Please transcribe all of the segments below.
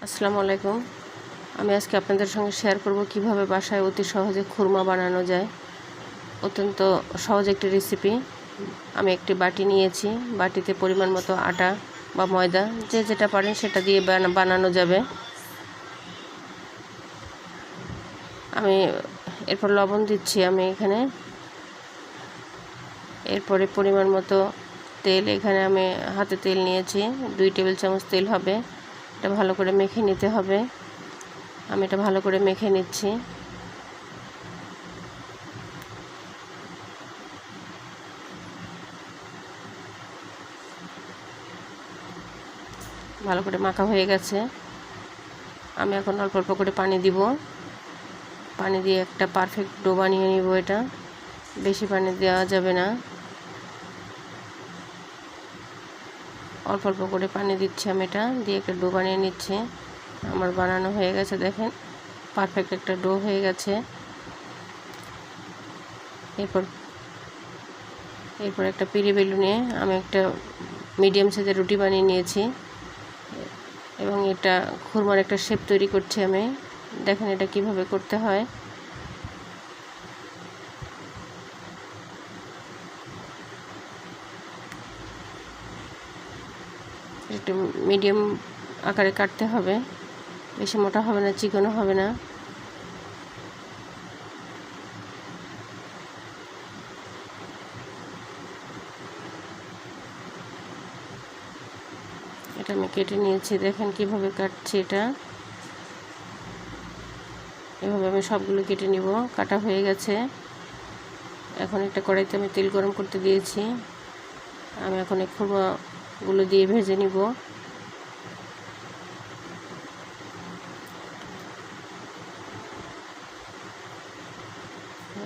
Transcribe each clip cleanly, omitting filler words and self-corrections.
আসসালামু আলাইকুম। আমি আজকে আপনাদের সঙ্গে শেয়ার করব কিভাবে বাসায় অতি সহজে খুরমা বানানো যায়। অত্যন্ত সহজ একটি রেসিপি। আমি একটি বাটি নিয়েছি, বাটিতে পরিমাণ মতো আটা বা ময়দা যে যেটা পারেন সেটা দিয়ে বানানো যাবে। আমি এরপর লবণ দিচ্ছি আমি এখানে। এরপরে পরিমাণ মতো তেল, এখানে আমি হাতে তেল নিয়েছি, 2 টেবিল চামচ তেল হবে। এটা ভালো করে মেখে নিতে হবে। আমি এটা ভালো করে মেখে নিচ্ছি। ভালো করে মাখা হয়ে গেছে। আমি এখন অল্প অল্প করে পানি দিব। পানি দিয়ে একটা পারফেক্ট ডো বানিয়ে নিব। এটা বেশি পানি দেওয়া যাবে না, অল্প অল্প করে পানি দিচ্ছি আমি। এটা দিয়ে একটা ডো বানিয়ে নিচ্ছি। আমার বানানো হয়ে গেছে, দেখেন পারফেক্ট একটা ডো হয়ে গেছে। এরপর একটা পিঁড়ি বেলুনে আমি একটা মিডিয়াম সাইজের রুটি বানিয়ে নিয়েছি এবং এটা খুরমার একটা শেপ তৈরি করছি আমি। দেখেন এটা কিভাবে করতে হয়। একটু মিডিয়াম আকারে কাটতে হবে, বেশি মোটা হবে না, চিকনও হবে না। এটা আমি কেটে নিয়েছি, দেখেন কিভাবে কাটছি। এটা এভাবে আমি সবগুলো কেটে নিব। কাটা হয়ে গেছে। এখন একটা কড়াইতে আমি তেল গরম করতে দিয়েছি। আমি এখন এই খুরমাগুলো দিয়ে ভেজে নিব।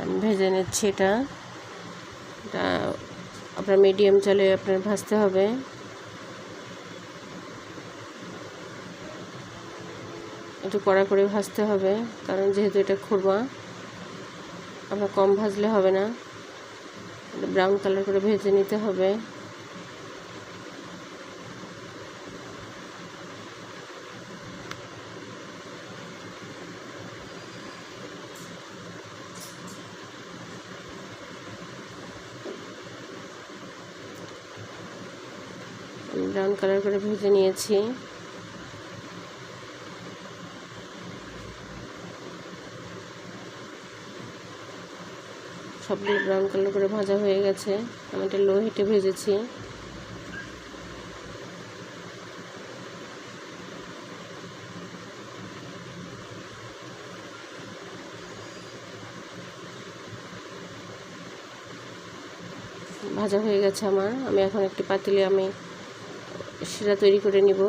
আমি ভেজে নিচ্ছি। এটা আপনার মিডিয়াম জালে আপনার ভাজতে হবে। একটু কড়া করে ভাজতে হবে, কারণ যেহেতু এটা খুরমা, আপনার কম ভাজলে হবে না। ব্রাউন কালার করে ভেজে নিতে হবে। ব্রাউন কালার করে ভেজে নিয়েছি। সবগুলো ব্রাউন কালার করে ভাজা হয়ে গেছে। আমি এটা লো হিটে ভেজেছি। ভাজা হয়ে গেছে আমার। আমি এখন একটি পাতিলে আমি শিরা তৈরি করে নিব।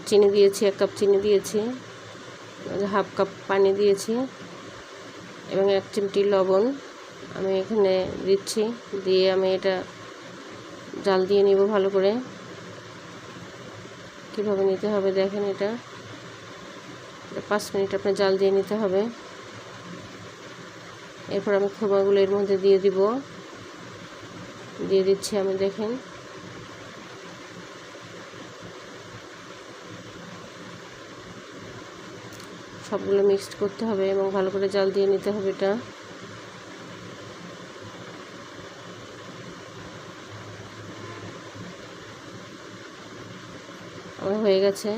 চিনি দিয়েছি, 1 কাপ চিনি দিয়েছি, হাফ কাপ পানি দিয়েছি এবং 1 চিমটি লবণ আমি এখানে দিচ্ছি। দিয়ে আমি এটা জাল দিয়ে নিব ভালো করে। কীভাবে নিতে হবে দেখেন। এটা 5 মিনিট আপনার জাল দিয়ে নিতে হবে। এরপর আমি খুরমাগুলো এর মধ্যে দিয়ে দিচ্ছি আমি। দেখেন সবগুলো মিক্সড করতে হবে এবং ভালো করে জাল দিয়ে নিতে হবে। এটা আমার হয়ে গেছে।